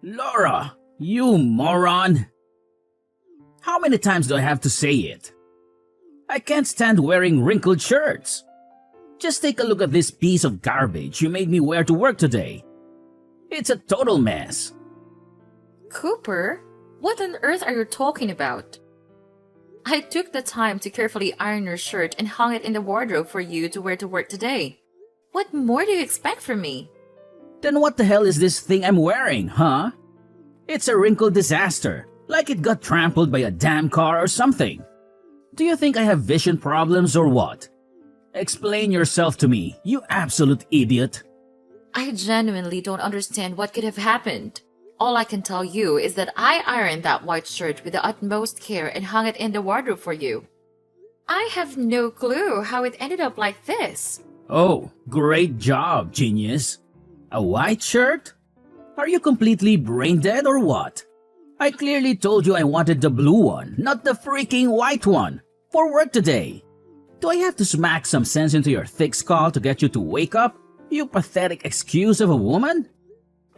Laura, you moron! How many times do I have to say it? I can't stand wearing wrinkled shirts. Just take a look at this piece of garbage you made me wear to work today. It's a total mess. Cooper, what on earth are you talking about? I took the time to carefully iron your shirt and hung it in the wardrobe for you to wear to work today. What more do you expect from me? Then what the hell is this thing I'm wearing, huh? It's a wrinkled disaster, like it got trampled by a damn car or something. Do you think I have vision problems or what? Explain yourself to me, you absolute idiot. I genuinely don't understand what could have happened. All I can tell you is that I ironed that white shirt with the utmost care and hung it in the wardrobe for you. I have no clue how it ended up like this. Oh, great job, genius. A white shirt? Are you completely brain dead or what? I clearly told you I wanted the blue one, not the freaking white one, for work today. Do I have to smack some sense into your thick skull to get you to wake up? You pathetic excuse of a woman?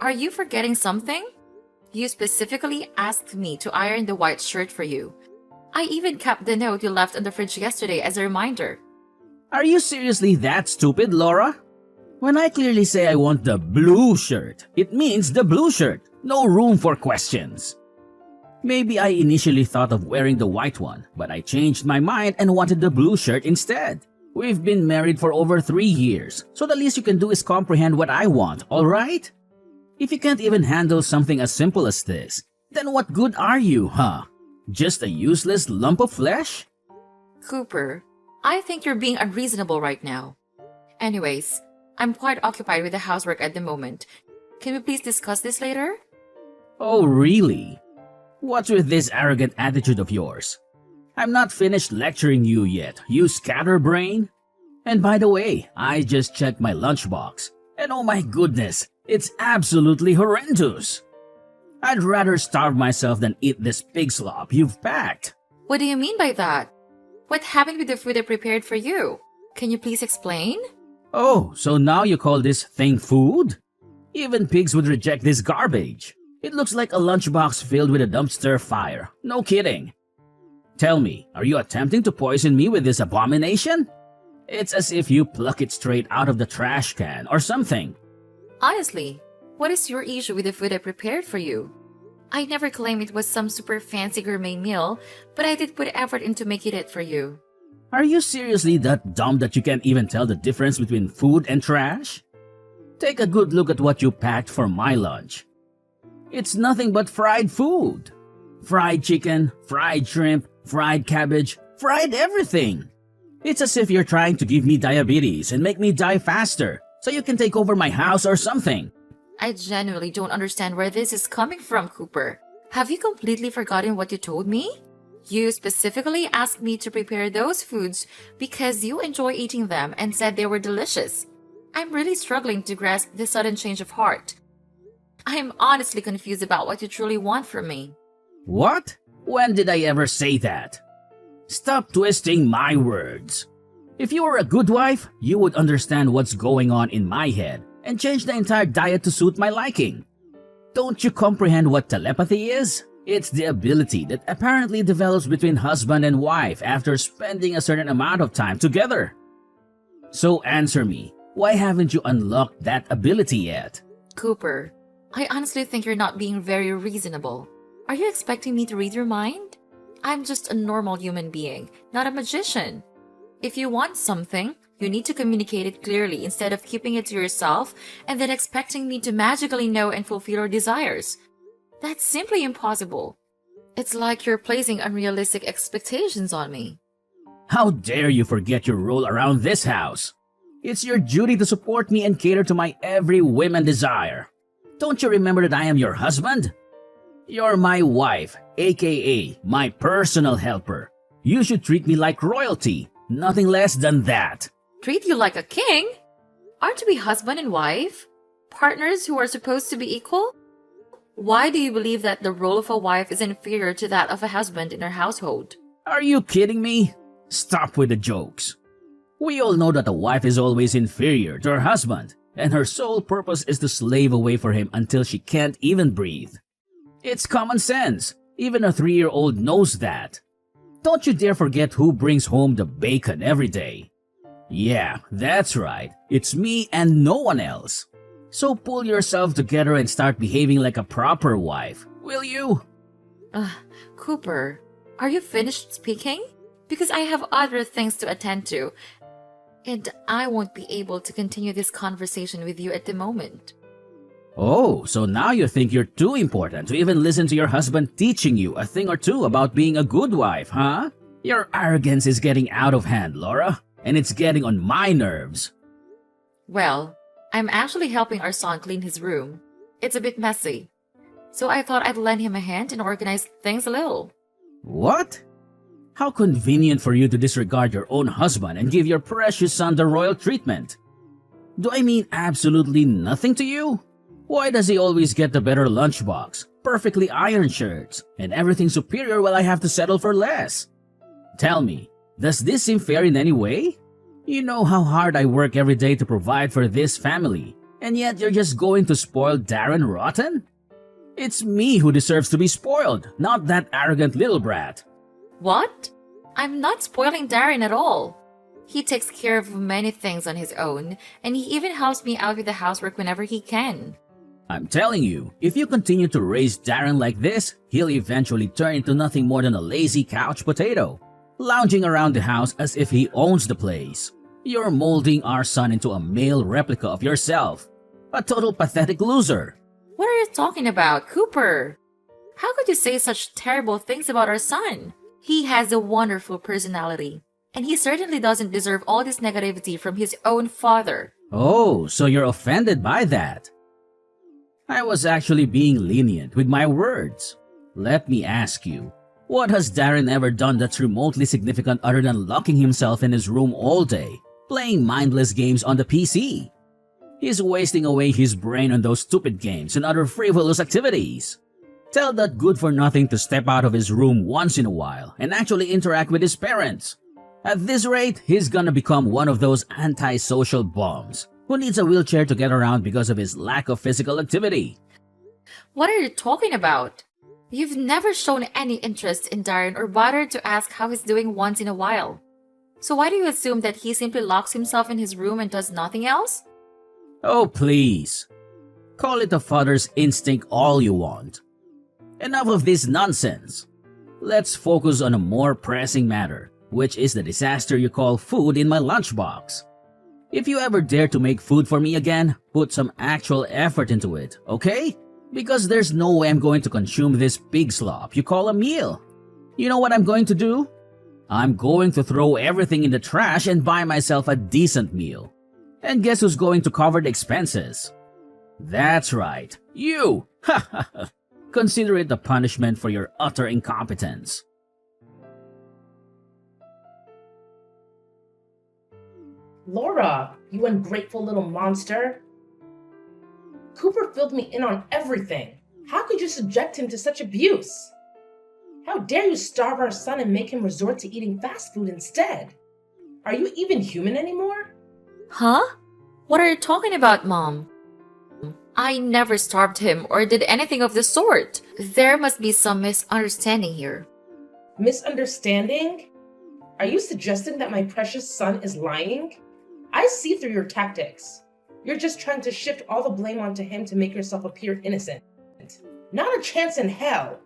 Are you forgetting something? You specifically asked me to iron the white shirt for you. I even kept the note you left on the fridge yesterday as a reminder. Are you seriously that stupid, Laura? When I clearly say I want the blue shirt, it means the blue shirt. No room for questions. Maybe I initially thought of wearing the white one, but I changed my mind and wanted the blue shirt instead. We've been married for over 3 years, so the least you can do is comprehend what I want, alright? If you can't even handle something as simple as this, then what good are you, huh? Just a useless lump of flesh? Cooper, I think you're being unreasonable right now. Anyways, I'm quite occupied with the housework at the moment. Can we please discuss this later? Oh, really? What's with this arrogant attitude of yours? I'm not finished lecturing you yet, you scatterbrain. And by the way, I just checked my lunchbox, and oh my goodness, it's absolutely horrendous. I'd rather starve myself than eat this pig slop you've packed. What do you mean by that? What happened with the food I prepared for you? Can you please explain? Oh, so now you call this thing food? Even pigs would reject this garbage. It looks like a lunchbox filled with a dumpster fire. No kidding. Tell me, are you attempting to poison me with this abomination? It's as if you pluck it straight out of the trash can or something. Honestly, what is your issue with the food I prepared for you? I never claimed it was some super fancy gourmet meal, but I did put effort into making it for you. Are you seriously that dumb that you can't even tell the difference between food and trash? Take a good look at what you packed for my lunch. It's nothing but fried food. Fried chicken, fried shrimp, fried cabbage, fried everything. It's as if you're trying to give me diabetes and make me die faster so you can take over my house or something. I genuinely don't understand where this is coming from, Cooper. Have you completely forgotten what you told me? You specifically asked me to prepare those foods because you enjoy eating them and said they were delicious. I'm really struggling to grasp this sudden change of heart. I'm honestly confused about what you truly want from me. What? When did I ever say that? Stop twisting my words. If you were a good wife, you would understand what's going on in my head and change the entire diet to suit my liking. Don't you comprehend what telepathy is? It's the ability that apparently develops between husband and wife after spending a certain amount of time together. So answer me, why haven't you unlocked that ability yet? Cooper, I honestly think you're not being very reasonable. Are you expecting me to read your mind? I'm just a normal human being, not a magician. If you want something, you need to communicate it clearly instead of keeping it to yourself and then expecting me to magically know and fulfill your desires. That's simply impossible. It's like you're placing unrealistic expectations on me. How dare you forget your role around this house? It's your duty to support me and cater to my every whim and desire. Don't you remember that I am your husband? You're my wife, aka my personal helper. You should treat me like royalty, nothing less than that. Treat you like a king? Aren't we husband and wife? Partners who are supposed to be equal? Why do you believe that the role of a wife is inferior to that of a husband in our household? Are you kidding me? Stop with the jokes. We all know that a wife is always inferior to her husband, and her sole purpose is to slave away for him until she can't even breathe. It's common sense. Even a 3-year-old knows that. Don't you dare forget who brings home the bacon every day. Yeah, that's right. It's me and no one else. So pull yourself together and start behaving like a proper wife, will you? Cooper, are you finished speaking? Because I have other things to attend to, and I won't be able to continue this conversation with you at the moment. Oh, so now you think you're too important to even listen to your husband teaching you a thing or two about being a good wife, huh? Your arrogance is getting out of hand, Laura, and it's getting on my nerves. Well, I'm actually helping our son clean his room. It's a bit messy, so I thought I'd lend him a hand and organize things a little. What? How convenient for you to disregard your own husband and give your precious son the royal treatment. Do I mean absolutely nothing to you? Why does he always get the better lunchbox, perfectly ironed shirts, and everything superior while I have to settle for less? Tell me, does this seem fair in any way? You know how hard I work every day to provide for this family, and yet you're just going to spoil Darren rotten? It's me who deserves to be spoiled, not that arrogant little brat. What? I'm not spoiling Darren at all. He takes care of many things on his own, and he even helps me out with the housework whenever he can. I'm telling you, if you continue to raise Darren like this, he'll eventually turn into nothing more than a lazy couch potato, lounging around the house as if he owns the place. You're molding our son into a male replica of yourself. A total pathetic loser. What are you talking about, Cooper? How could you say such terrible things about our son? He has a wonderful personality, and he certainly doesn't deserve all this negativity from his own father. Oh, so you're offended by that. I was actually being lenient with my words. Let me ask you, what has Darren ever done that's remotely significant other than locking himself in his room all day, playing mindless games on the PC? He's wasting away his brain on those stupid games and other frivolous activities. Tell that good-for-nothing to step out of his room once in a while and actually interact with his parents. At this rate, he's gonna become one of those antisocial bums who needs a wheelchair to get around because of his lack of physical activity. What are you talking about? You've never shown any interest in Darren or bothered to ask how he's doing once in a while. So why do you assume that he simply locks himself in his room and does nothing else? Oh, please. Call it a father's instinct all you want. Enough of this nonsense. Let's focus on a more pressing matter, which is the disaster you call food in my lunchbox. If you ever dare to make food for me again, put some actual effort into it, okay? Because there's no way I'm going to consume this pig slop you call a meal. You know what I'm going to do? I'm going to throw everything in the trash and buy myself a decent meal. And guess who's going to cover the expenses? That's right, you! Ha ha ha! Consider it a punishment for your utter incompetence. Laura, you ungrateful little monster. Cooper filled me in on everything. How could you subject him to such abuse? How dare you starve our son and make him resort to eating fast food instead? Are you even human anymore? Huh? What are you talking about, Mom? I never starved him or did anything of the sort. There must be some misunderstanding here. Misunderstanding? Are you suggesting that my precious son is lying? I see through your tactics. You're just trying to shift all the blame onto him to make yourself appear innocent. Not a chance in hell.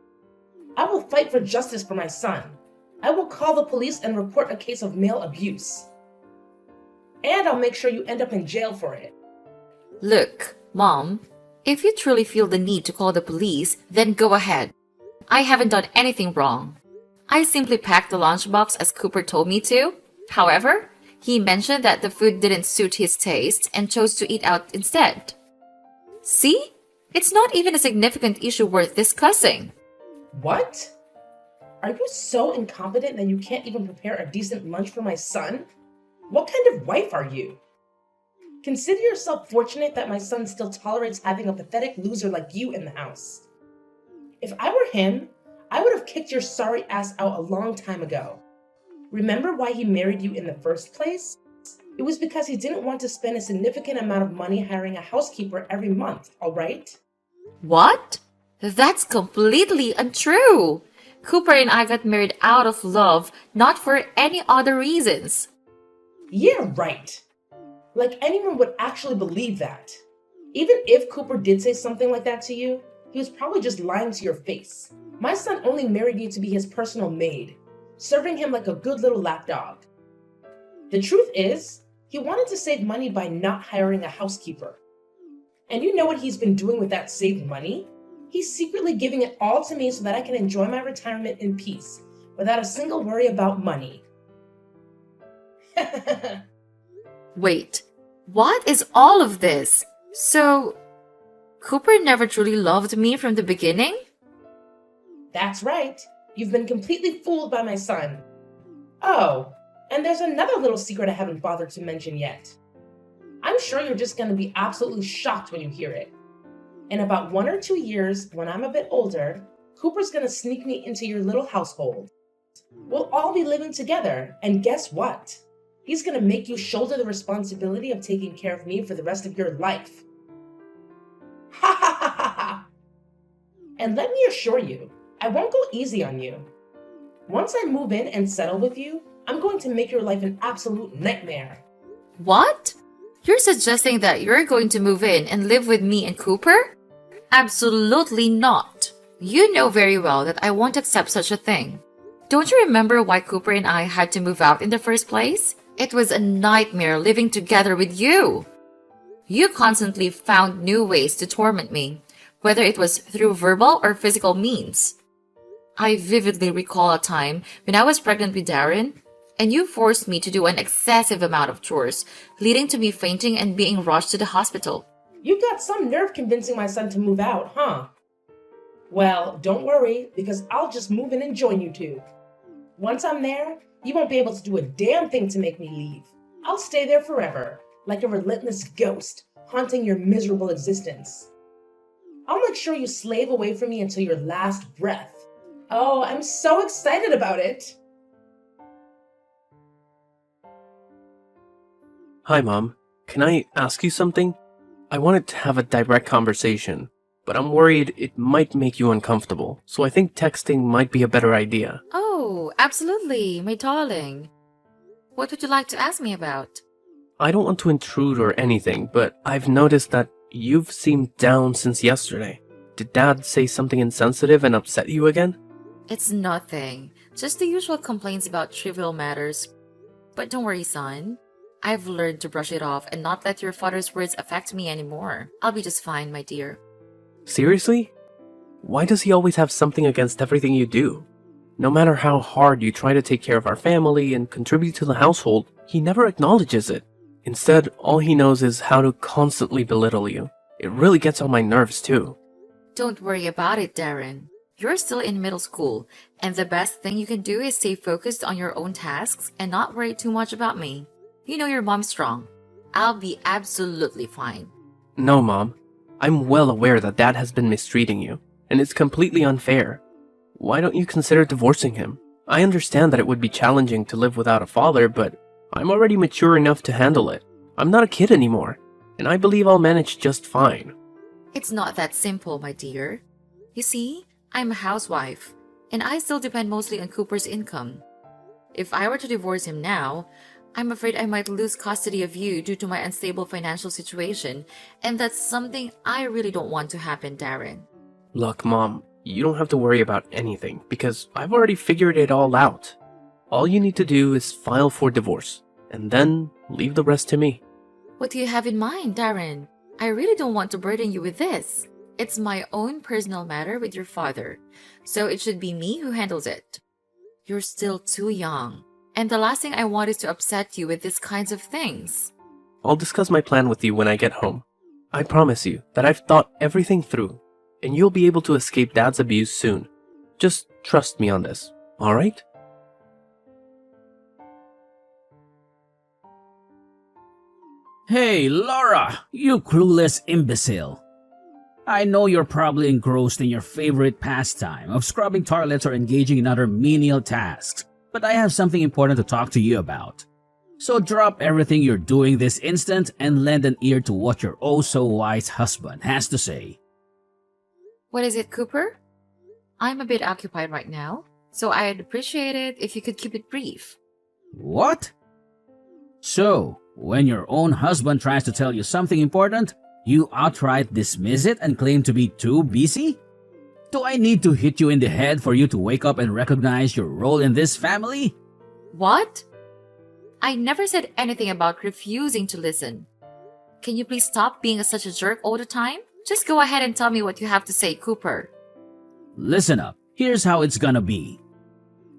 I will fight for justice for my son. I will call the police and report a case of male abuse. And I'll make sure you end up in jail for it. Look, Mom, if you truly feel the need to call the police, then go ahead. I haven't done anything wrong. I simply packed the lunchbox as Cooper told me to. However, he mentioned that the food didn't suit his taste and chose to eat out instead. See? It's not even a significant issue worth discussing. What? Are you so incompetent that you can't even prepare a decent lunch for my son? What kind of wife are you? Consider yourself fortunate that my son still tolerates having a pathetic loser like you in the house. If I were him, I would have kicked your sorry ass out a long time ago. Remember why he married you in the first place? It was because he didn't want to spend a significant amount of money hiring a housekeeper every month, all right? What? That's completely untrue. Cooper and I got married out of love, not for any other reasons. Yeah, right. Like anyone would actually believe that. Even if Cooper did say something like that to you, he was probably just lying to your face. My son only married you to be his personal maid, serving him like a good little lapdog. The truth is, he wanted to save money by not hiring a housekeeper. And you know what he's been doing with that saved money? He's secretly giving it all to me so that I can enjoy my retirement in peace, without a single worry about money. Wait, what is all of this? So, Cooper never truly loved me from the beginning? That's right. You've been completely fooled by my son. Oh, and there's another little secret I haven't bothered to mention yet. I'm sure you're just going to be absolutely shocked when you hear it. In about 1 or 2 years, when I'm a bit older, Cooper's going to sneak me into your little household. We'll all be living together, and guess what? He's going to make you shoulder the responsibility of taking care of me for the rest of your life. Ha ha ha ha ha! And let me assure you, I won't go easy on you. Once I move in and settle with you, I'm going to make your life an absolute nightmare. What? You're suggesting that you're going to move in and live with me and Cooper? Absolutely not. You know very well that I won't accept such a thing. Don't you remember why Cooper and I had to move out in the first place? It was a nightmare living together with you. You constantly found new ways to torment me, whether it was through verbal or physical means. I vividly recall a time when I was pregnant with Darren, and you forced me to do an excessive amount of chores, leading to me fainting and being rushed to the hospital. You got some nerve convincing my son to move out, huh? Well, don't worry, because I'll just move in and join you two. Once I'm there, you won't be able to do a damn thing to make me leave. I'll stay there forever, like a relentless ghost, haunting your miserable existence. I'll make sure you slave away from me until your last breath. Oh, I'm so excited about it! Hi, Mom. Can I ask you something? I wanted to have a direct conversation, but I'm worried it might make you uncomfortable, so I think texting might be a better idea. Oh, absolutely, my darling. What would you like to ask me about? I don't want to intrude or anything, but I've noticed that you've seemed down since yesterday. Did Dad say something insensitive and upset you again? It's nothing. Just the usual complaints about trivial matters. But don't worry, son. I've learned to brush it off and not let your father's words affect me anymore. I'll be just fine, my dear. Seriously? Why does he always have something against everything you do? No matter how hard you try to take care of our family and contribute to the household, he never acknowledges it. Instead, all he knows is how to constantly belittle you. It really gets on my nerves too. Don't worry about it, Darren. You're still in middle school, and the best thing you can do is stay focused on your own tasks and not worry too much about me. You know your mom's strong. I'll be absolutely fine. No, Mom. I'm well aware that Dad has been mistreating you, and it's completely unfair. Why don't you consider divorcing him? I understand that it would be challenging to live without a father, but I'm already mature enough to handle it. I'm not a kid anymore, and I believe I'll manage just fine. It's not that simple, my dear. You see, I'm a housewife, and I still depend mostly on Cooper's income. If I were to divorce him now, I'm afraid I might lose custody of you due to my unstable financial situation, and that's something I really don't want to happen, Darren. Look, Mom, you don't have to worry about anything, because I've already figured it all out. All you need to do is file for divorce, and then leave the rest to me. What do you have in mind, Darren? I really don't want to burden you with this. It's my own personal matter with your father, so it should be me who handles it. You're still too young, and the last thing I want is to upset you with these kinds of things. I'll discuss my plan with you when I get home. I promise you that I've thought everything through, and you'll be able to escape Dad's abuse soon. Just trust me on this, alright? Hey, Laura, you clueless imbecile. I know you're probably engrossed in your favorite pastime of scrubbing toilets or engaging in other menial tasks, but I have something important to talk to you about. So drop everything you're doing this instant and lend an ear to what your oh-so-wise husband has to say. What is it, Cooper? I'm a bit occupied right now, so I'd appreciate it if you could keep it brief. What? So, when your own husband tries to tell you something important, you outright dismiss it and claim to be too busy? Do I need to hit you in the head for you to wake up and recognize your role in this family? What? I never said anything about refusing to listen. Can you please stop being such a jerk all the time? Just go ahead and tell me what you have to say, Cooper. Listen up, here's how it's gonna be.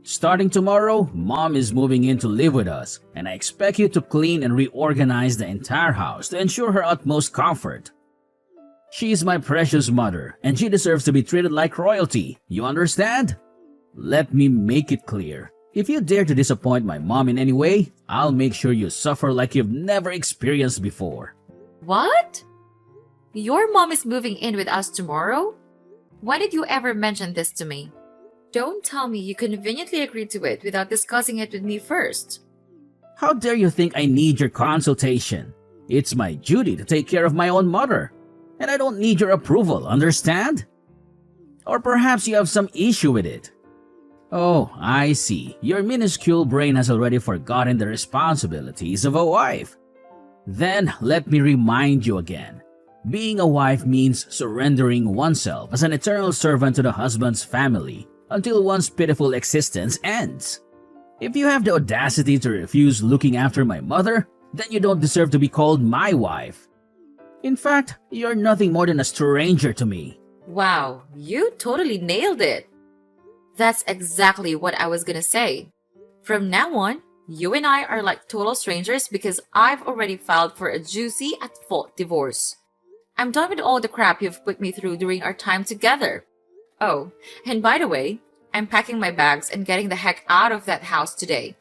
Starting tomorrow, Mom is moving in to live with us, and I expect you to clean and reorganize the entire house to ensure her utmost comfort. She is my precious mother, and she deserves to be treated like royalty, you understand? Let me make it clear. If you dare to disappoint my mom in any way, I'll make sure you suffer like you've never experienced before. What? Your mom is moving in with us tomorrow? Why did you ever mention this to me? Don't tell me you conveniently agreed to it without discussing it with me first. How dare you think I need your consultation? It's my duty to take care of my own mother, and I don't need your approval, understand? Or perhaps you have some issue with it. Oh, I see. Your minuscule brain has already forgotten the responsibilities of a wife. Then let me remind you again. Being a wife means surrendering oneself as an eternal servant to the husband's family until one's pitiful existence ends. If you have the audacity to refuse looking after my mother, then you don't deserve to be called my wife. In fact, you're nothing more than a stranger to me. Wow, you totally nailed it. That's exactly what I was gonna say. From now on, you and I are like total strangers because I've already filed for a juicy at-fault divorce. I'm done with all the crap you've put me through during our time together. Oh, and by the way, I'm packing my bags and getting the heck out of that house today.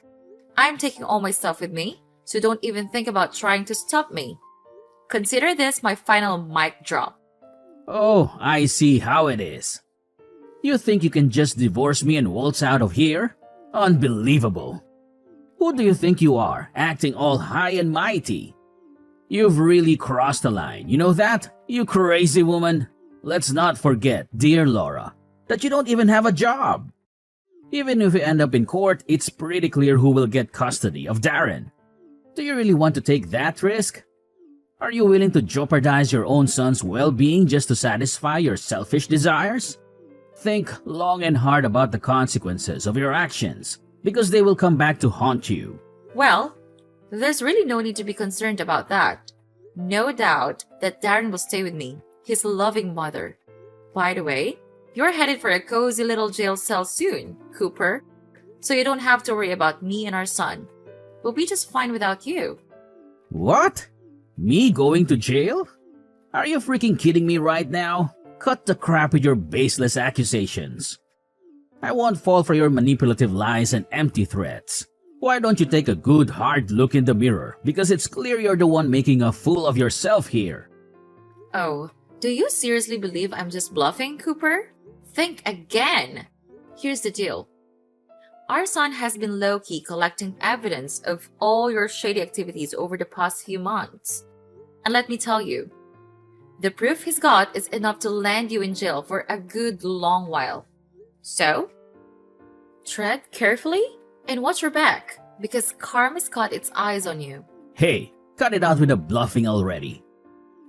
I'm taking all my stuff with me, so don't even think about trying to stop me. Consider this my final mic drop. Oh, I see how it is. You think you can just divorce me and waltz out of here? Unbelievable. Who do you think you are, acting all high and mighty? You've really crossed the line, you know that? You crazy woman. Let's not forget, dear Laura, that you don't even have a job. Even if you end up in court, it's pretty clear who will get custody of Darren. Do you really want to take that risk? Are you willing to jeopardize your own son's well-being just to satisfy your selfish desires? Think long and hard about the consequences of your actions, because they will come back to haunt you. Well, there's really no need to be concerned about that. No doubt that Darren will stay with me, his loving mother. By the way, you're headed for a cozy little jail cell soon, Cooper, so you don't have to worry about me and our son. We'll be just fine without you. What? Me going to jail? Are you freaking kidding me right now? Cut the crap with your baseless accusations. I won't fall for your manipulative lies and empty threats. Why don't you take a good hard look in the mirror, because it's clear you're the one making a fool of yourself here. Oh, do you seriously believe I'm just bluffing, Cooper? Think again. Here's the deal. Our son has been low-key collecting evidence of all your shady activities over the past few months. And let me tell you, the proof he's got is enough to land you in jail for a good long while. So, tread carefully and watch your back, because karma's got its eyes on you. Hey, cut it out with the bluffing already.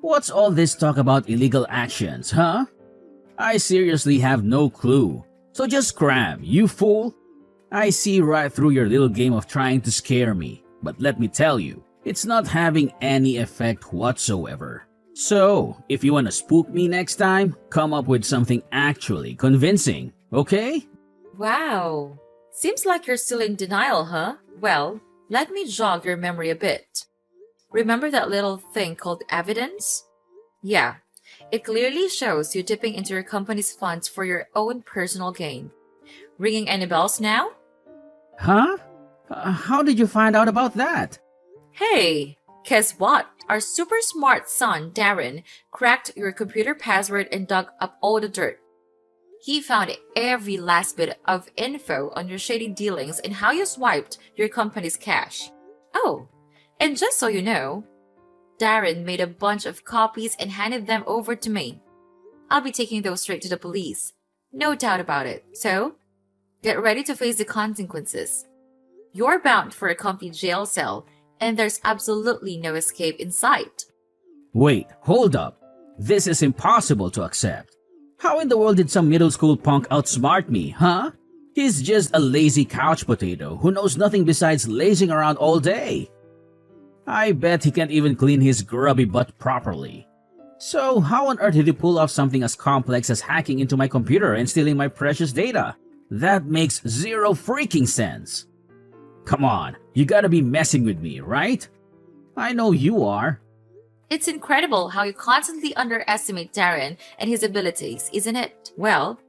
What's all this talk about illegal actions, huh? I seriously have no clue. So just cram, you fool. I see right through your little game of trying to scare me, but let me tell you, it's not having any effect whatsoever. So, if you want to spook me next time, come up with something actually convincing, okay? Wow. Seems like you're still in denial, huh? Well, let me jog your memory a bit. Remember that little thing called evidence? Yeah, it clearly shows you dipping into your company's funds for your own personal gain. Ringing any bells now? Huh? How did you find out about that? Hey, guess what? Our super smart son, Darren, cracked your computer password and dug up all the dirt. He found every last bit of info on your shady dealings and how you swiped your company's cash. Oh, and just so you know, Darren made a bunch of copies and handed them over to me. I'll be taking those straight to the police. No doubt about it. So, get ready to face the consequences. You're bound for a comfy jail cell, and there's absolutely no escape in sight. Wait, hold up. This is impossible to accept. How in the world did some middle school punk outsmart me, huh? He's just a lazy couch potato who knows nothing besides lazing around all day. I bet he can't even clean his grubby butt properly. So how on earth did he pull off something as complex as hacking into my computer and stealing my precious data? That makes zero freaking sense. Come on, you gotta be messing with me, right? I know you are. It's incredible how you constantly underestimate Darren and his abilities, isn't it? Well,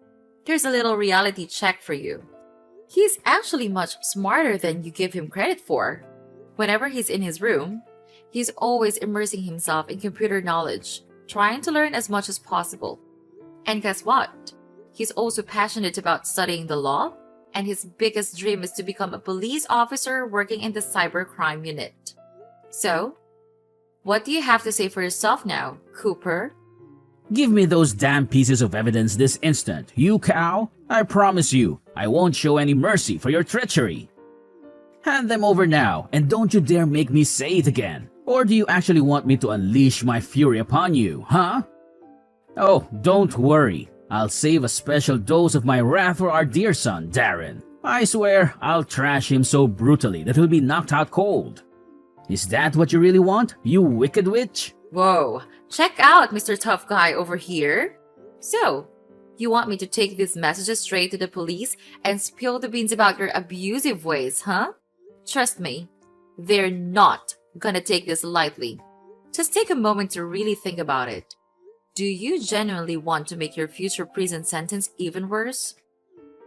here's a little reality check for you. He's actually much smarter than you give him credit for. Whenever he's in his room, he's always immersing himself in computer knowledge, trying to learn as much as possible. And guess what? He's also passionate about studying the law, and his biggest dream is to become a police officer working in the cybercrime unit. So, what do you have to say for yourself now, Cooper? Give me those damn pieces of evidence this instant, you cow. I promise you, I won't show any mercy for your treachery. Hand them over now, and don't you dare make me say it again. Or do you actually want me to unleash my fury upon you, huh? Oh, don't worry. I'll save a special dose of my wrath for our dear son, Darren. I swear I'll trash him so brutally that he'll be knocked out cold. Is that what you really want, you wicked witch? Whoa, check out Mr. Tough Guy over here. So, you want me to take these messages straight to the police and spill the beans about your abusive ways, huh? Trust me, they're not gonna take this lightly. Just take a moment to really think about it. Do you genuinely want to make your future prison sentence even worse?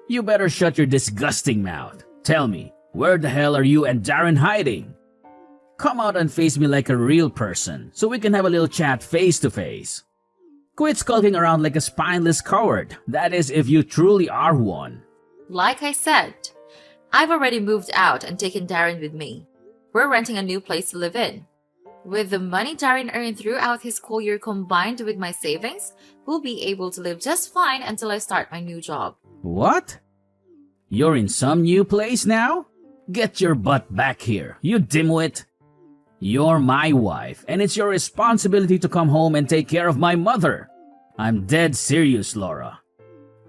You better shut your disgusting mouth. Tell me, where the hell are you and Darren hiding? Come out and face me like a real person so we can have a little chat face to face. Quit skulking around like a spineless coward. That is, if you truly are one. Like I said, I've already moved out and taken Darren with me. We're renting a new place to live in. With the money Darren earned throughout his school year combined with my savings, we'll be able to live just fine until I start my new job. What? You're in some new place now? Get your butt back here, you dimwit. You're my wife, and it's your responsibility to come home and take care of my mother. I'm dead serious, Laura.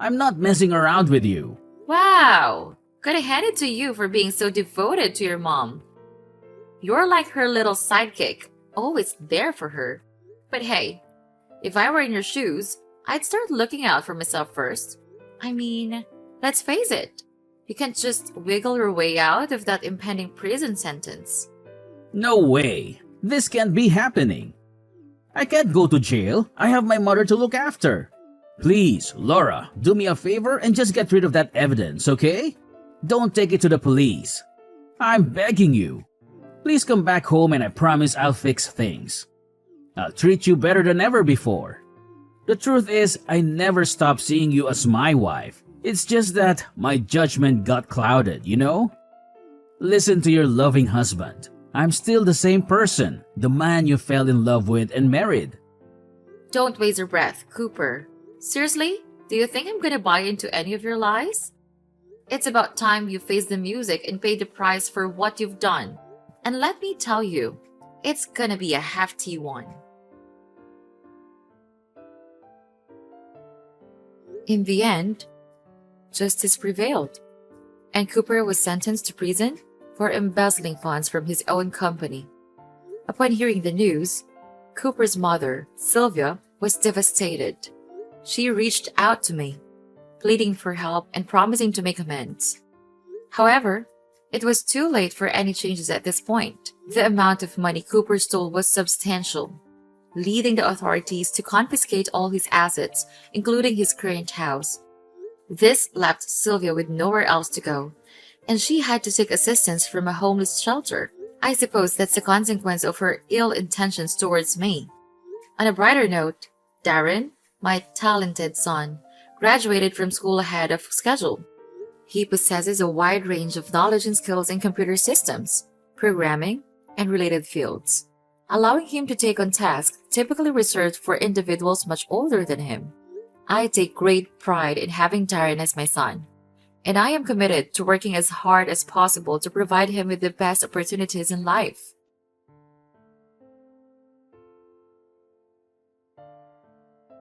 I'm not messing around with you. Wow! Gotta hand it to you for being so devoted to your mom. You're like her little sidekick, always there for her. But hey, if I were in your shoes, I'd start looking out for myself first. I mean, let's face it, you can't just wiggle your way out of that impending prison sentence. No way. This can't be happening. I can't go to jail. I have my mother to look after. Please, Laura, do me a favor and just get rid of that evidence, okay? Don't take it to the police. I'm begging you. Please come back home and I promise I'll fix things. I'll treat you better than ever before. The truth is, I never stopped seeing you as my wife. It's just that my judgment got clouded, you know? Listen to your loving husband. I'm still the same person, the man you fell in love with and married. Don't waste your breath, Cooper. Seriously? Do you think I'm gonna buy into any of your lies? It's about time you face the music and pay the price for what you've done. And let me tell you, it's gonna be a hefty one. In the end, justice prevailed, and Cooper was sentenced to prison for embezzling funds from his own company. Upon hearing the news, Cooper's mother, Sylvia, was devastated. She reached out to me, pleading for help and promising to make amends. However, it was too late for any changes at this point. The amount of money Cooper stole was substantial, leading the authorities to confiscate all his assets, including his current house. This left Sylvia with nowhere else to go, and she had to seek assistance from a homeless shelter. I suppose that's the consequence of her ill intentions towards me. On a brighter note, Darren, my talented son, graduated from school ahead of schedule. He possesses a wide range of knowledge and skills in computer systems, programming, and related fields, allowing him to take on tasks typically reserved for individuals much older than him. I take great pride in having Darren as my son, and I am committed to working as hard as possible to provide him with the best opportunities in life.